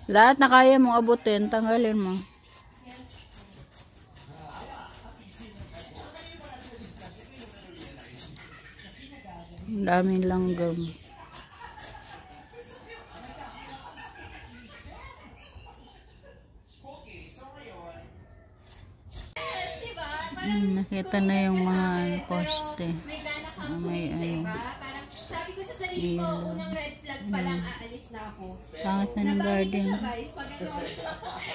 Lahat na kaya mong abutin, tanggalin mo. Ang daming langgam. Nakita na yung mga poste. May ano. Sabi ko sa sarili ko, unang red flag pa lang aalis na ako. Pangit na ng garden.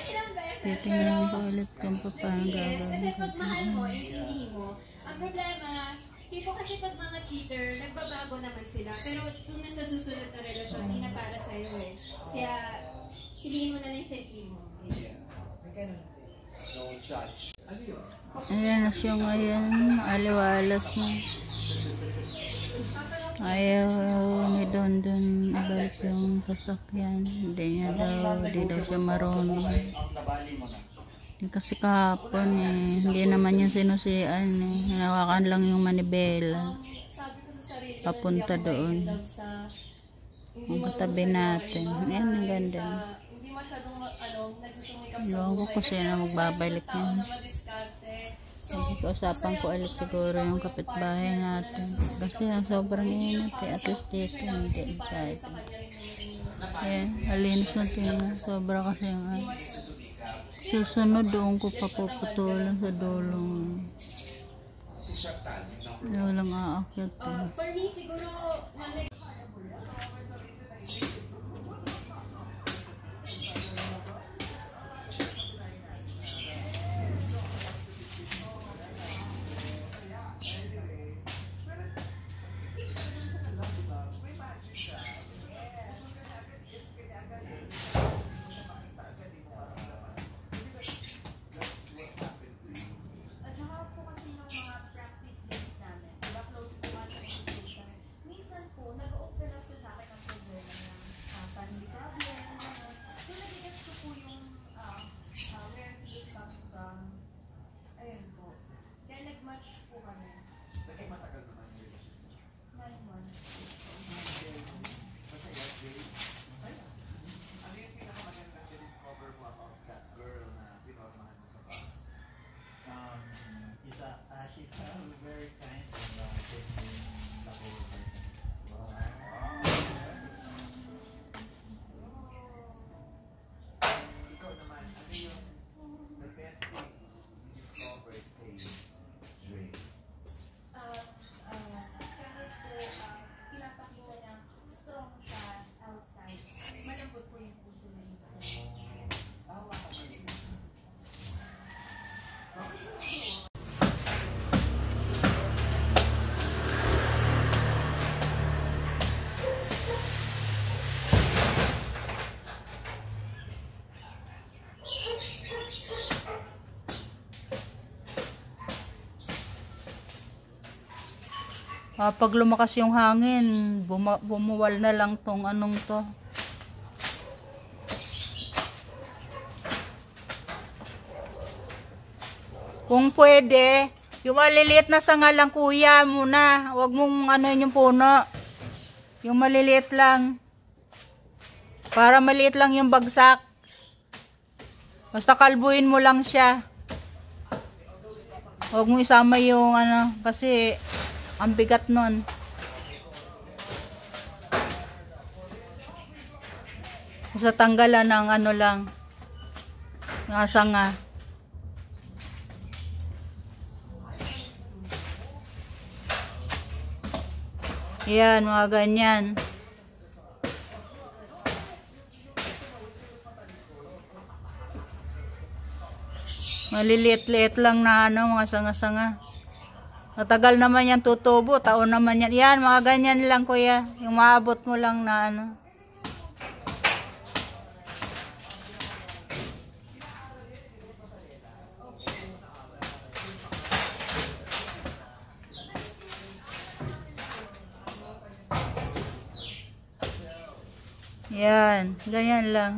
Ilang beses. Titingnan ko ulit kung paano gagawin. Kasi pag mahal mo, intindihin mo. Ang problema, tipo kasi pag mga cheater, nagbabago naman sila. Pero kung nasa susunod na relasyon, hindi na para sa'yo eh. Kaya, piliin mo na lang yung sarili mo. No charge. Ayan na siya ngayon. Aliwalas mo. Ayaw ni Dondon ibalik yung sasakyan. Hindi daw siya marunong. Kasi kahapon hindi naman yung sinusian hinawakan lang yung manibela. Papunta doon. Ang katabi natin. Ayan, ang ganda. Hindi masyadong nagsusumikap sa Ewan ko kasi na magbabalik yan. Usapan ko ulit siguro yung kapitbahay natin. Kasi ang sobrang init at least dito hindi masyado. Ayan, malinis na tingnan. Sobra kasi yung susunod doon ko papuputulan sa dulong. Walang aakyat. For me, siguro she's very kind and lovable person. Ikaw naman, ano yung the best thing you discovered kay Dre? Pinapakita niya strong siya outside. Malambot po yung puso na inside. Pag lumakas yung hangin, bumuwal na lang tong anong to. Kung pwede, yung maliliit na sanga lang kuya muna. Huwag mong ano yung puno. Yung maliliit lang. Para maliit lang yung bagsak. Basta kalbuin mo lang siya. Huwag mong isama yung ano, kasi ang bigat nun. Basta tanggalan ng ano lang. Ng sanga. Yan, mga ganyan. Maliliit-liit lang na ano, mga sanga-sanga. Matagal naman yan tutubo, taon naman yan. Yan, mga ganyan lang kuya. Yung maabot mo lang na ano. Yan, ganyan lang.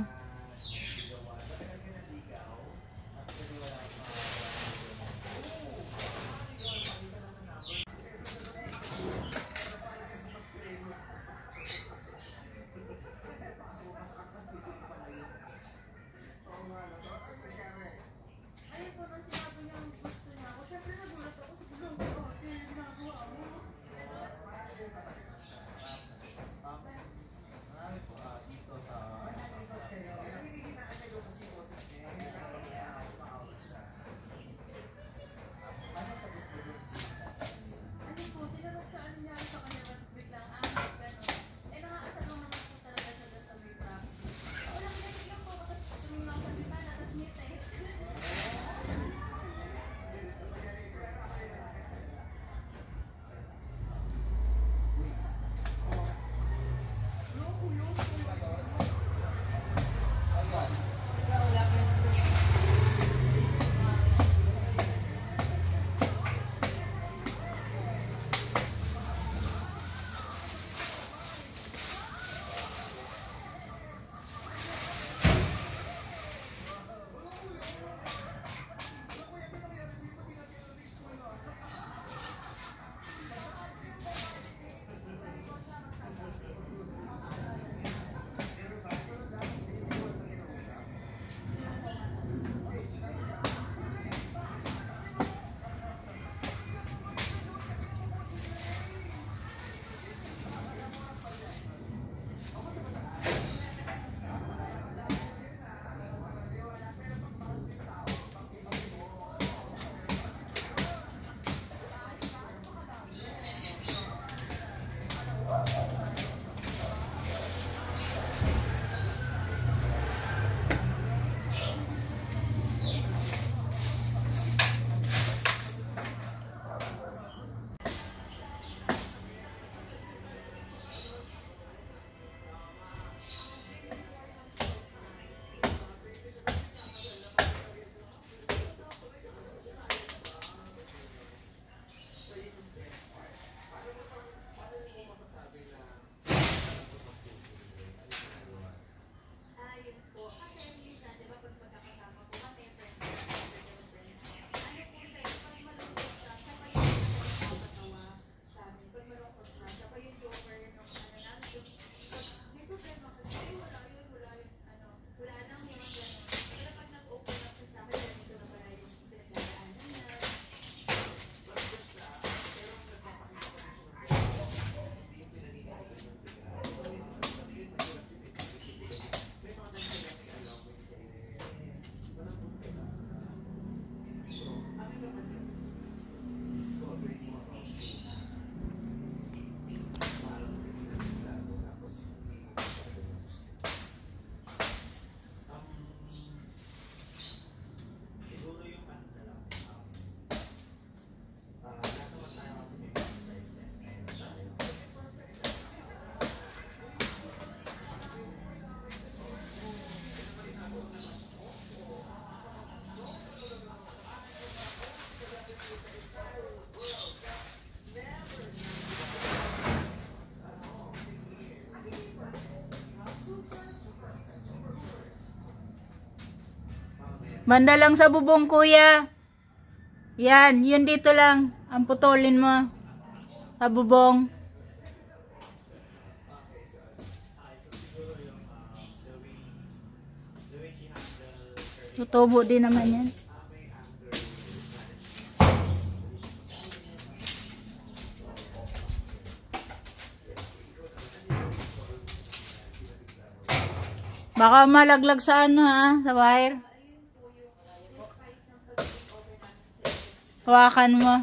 Banda lang sa bubong, kuya. Yan, yun dito lang. Ang putulin mo. Sa bubong. Tutubo din naman yan. Baka malaglag sa ano ha, sa wire. Hawakan mo.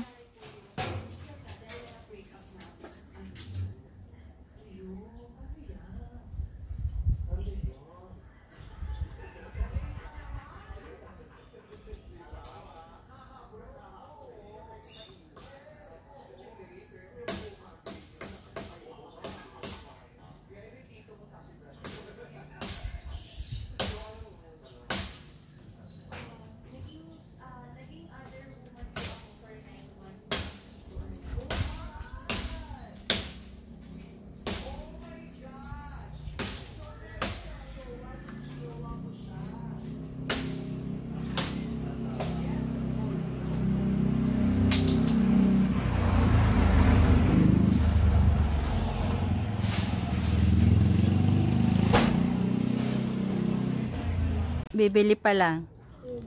Bibili pa lang.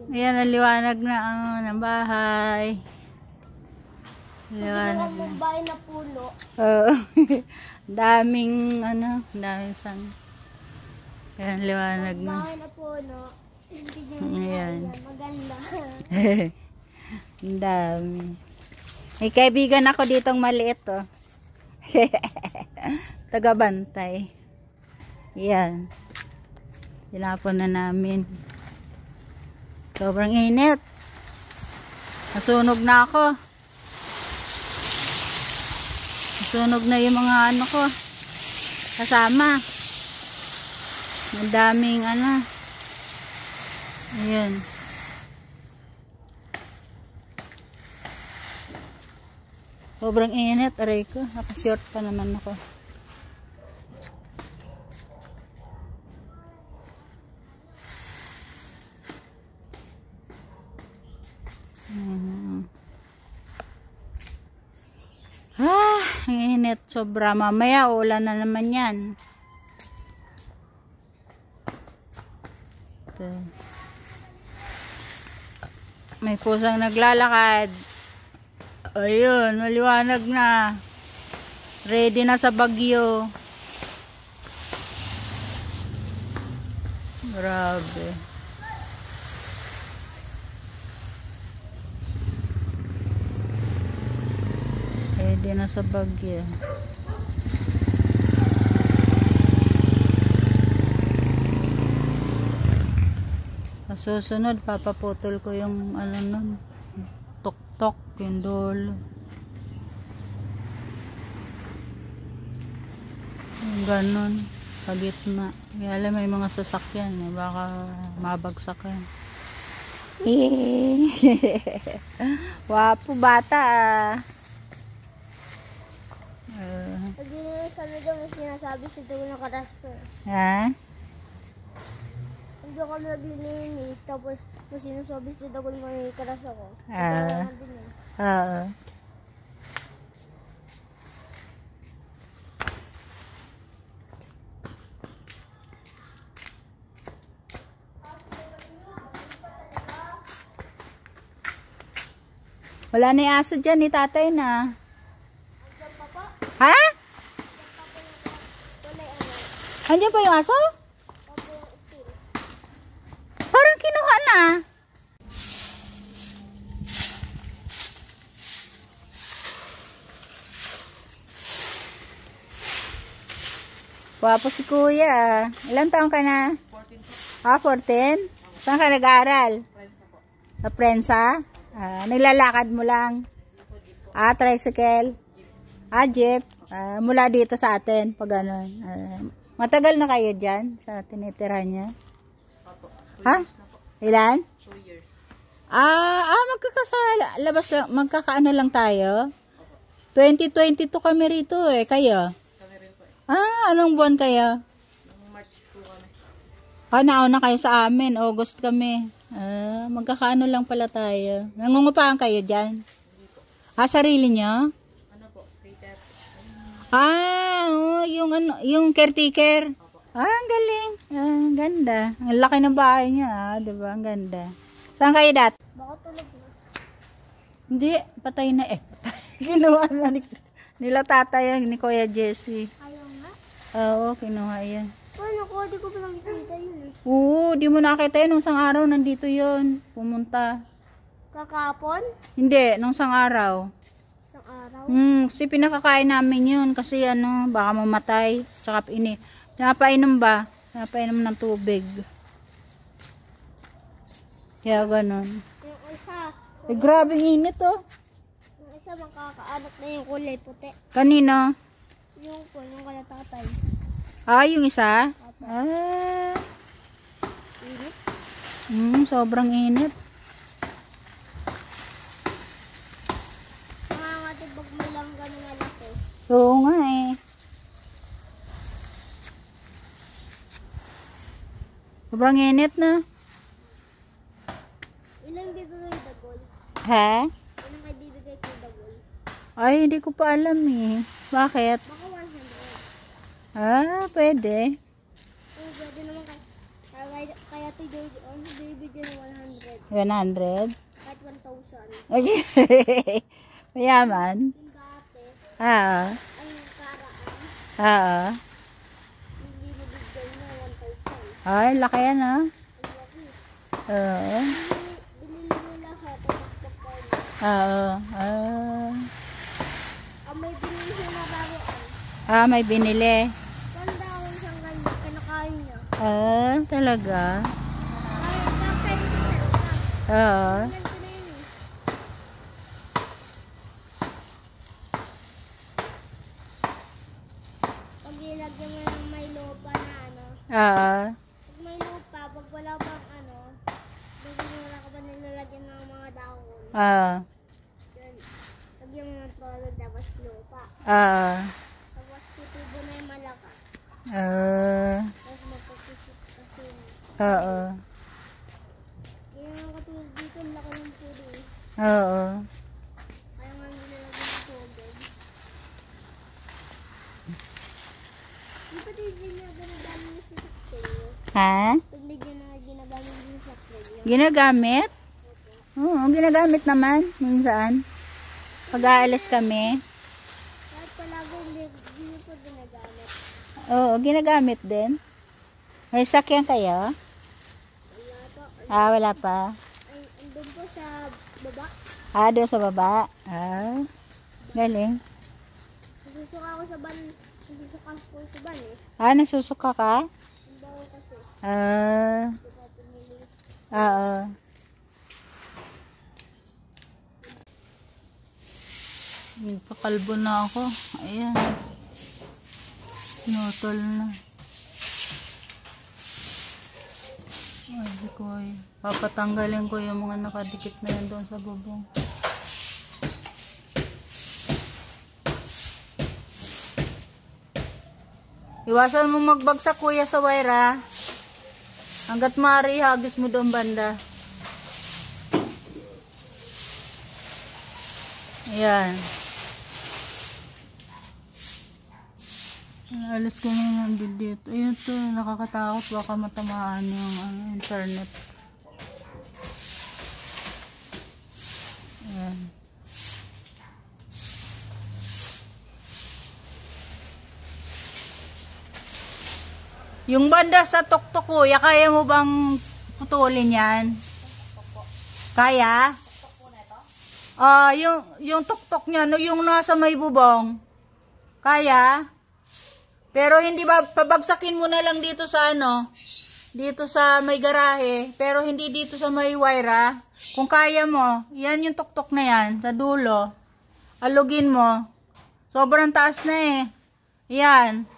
Ayan, ang liwanag na ng bahay. Liwanag na. Ang bahay na puno. Oo. Daming, daming sang. Ayan, liwanag na. Bahay na puno. Hindi Ayan. maganda. Ang dami. May kaibigan ako ditong maliit, oh. Taga-bantay. Yan. Tinapon na namin. Sobrang init. Nasunog na ako. Nasunog na yung mga ano ko. Kasama. Ang daming Ayan. Sobrang init. Aray ko. Nakashort pa naman ako. Ang init sobra. Mamaya ulan na naman yan. Ito. May pusang naglalakad. Ayun, maliwanag na. Ready na sa bagyo. Grabe. Ready na sa bagyo. Sa susunod, papaputol ko yung nun, tok-tok, yung dulo. Yung ganun, sa gitna. Kaya alam, may mga sasakyan, baka mabagsak yan. Wapo bata Pag yun kami daw may sinasabi si daw nakaraso. Ha? Hindi kami naglilinis, tapos may sinasabi si daw may karaso ko. Oo. Wala na yung aso dyan, ni tatay na. Ha? Andiyan pa yung aso? Parang kinuha na. Wapo si kuya. Ilang taon ka na? 14. 14? Saan ka nag-aaral? Sa prensa? Naglalakad mo lang? Tricycle? Jeep? Mula dito sa atin, pag gano'n. Matagal na kayo dyan sa tinitirahan niya? Ha? Ilan? 2 years. Labas lang, magkakaano lang tayo? 2022 kami rito kayo? Kami rin po eh. Anong buwan kayo? Noong March po kami. Nauna kayo sa amin, August kami. Magkakaano lang pala tayo. Nangungupahan kayo dyan? Sarili nyo? Ano po? Peter. Yung caretaker. Ang galing. Ang ganda. Ang laki ng bahay niya, diba? Ang ganda. Saan kayo dat? Baka tulog na. Hindi, patay na eh. Kinuha na nila tatay ni Kuya Jesse. Ayaw nga. Oo, kinuha yan. Paano ko? Di ko pa nakikita yun eh. Oo, di mo nakita yun. Nung isang araw, nandito yun. Pumunta. Kakapon? Hindi, nung isang araw. Isang araw? Kasi pinakakain namin yun. Kasi baka mamatay. Tsaka pinapainom ba? Pinapainom ng tubig. Kaya ganun. Yung isa. Grabing init oh. Yung isa makakaanak na yung kulay puti. Kanino? Yung kala tatay. Yung isa? Init? Sobrang init. Nangangatibag mo lang ganun na laki. Oo nga eh. Sobrang init na. Ilang bibigay dagol? Ha? Ilang kayo bibigay ko dagol? Ay, hindi ko pa alam eh. Bakit? Baka 100. Pwede. Oo, pwede naman kaya ito bibigyan ng 100. 100? Kahit 1,000. Okay. Mayaman? Yung dati, Ah. ay yung karaan, Ah. hindi nabigyan na 1,000. Ay, laki yan ah. Ang laki. Oo. Binili mo lahat, tapos pagkain. Oo. Ang may binili siya na baruan. May binili. Ganda ako siyang ganyan, kinakain niya. Talaga? Ay, kakain niya. Oo. Ganito na yun eh. Pag ilagyan mo ng may lupa na pag may lupa, pag wala bang wala ka ba nilalagyan ng mga dahon? Yun. Lagyan mo ng tolog, tapos lupa. Tapos tutubo na yung malaka. Tapos magpapusip kasi yun. Kaya nga katulad dito, ang laki ng puro eh. Kaya nga nilalagyan ng tubig. Di ba din ginagamit yung saktil? Ha? Paglig yun na ginagamit yung saktil. Ginagamit? Oo, ginagamit naman. Minsan. Pag-aalis kami. Kahit palago, hindi pa ginagamit. Oo, ginagamit din. May sakyan kayo? Wala pa. Wala pa. Ay, andun po sa baba. Doon sa baba. Galing. Nasusuka ako sa ban. Nasusuka ko sa ban eh. Nasusuka ka? Ang baho kasi. Di ba pinili? Oo. Nagpakalbo na ako. Ayan. Pinutol na. Ay, di ko ay. Papatanggalin ko yung mga nakadikit na yan doon sa bubong. Iwasan mo magbagsak kuya sa wire ha. Hanggat maaari, hagis mo doon banda. Ayan. Alis ko na yung bidit. Ayun to, nakakatakot. Baka matamaan yung internet. Ayan. Yung banda sa tuktok kuya, kaya mo bang putulin yan? Kaya? Yung tuktok niya, yung nasa may bubong. Kaya? Pero hindi ba, pabagsakin mo na lang dito sa dito sa may garahe, pero hindi dito sa may wire. Kung kaya mo, yan yung tuktok na yan, sa dulo. Alugin mo. Sobrang taas na eh. Yan.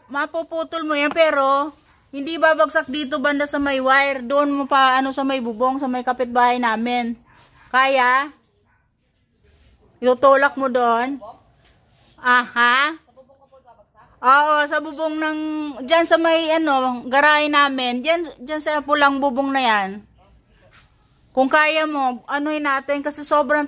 Mapuputol mo yan, pero hindi babagsak dito banda sa may wire. Doon mo pa sa may bubong, sa may kapitbahay namin. Kaya? Itutulak mo doon? Aha? Oo, sa bubong ng, dyan sa may garahe namin, dyan sa pulang bubong na yan. Kung kaya mo, anuhin natin kasi sobrang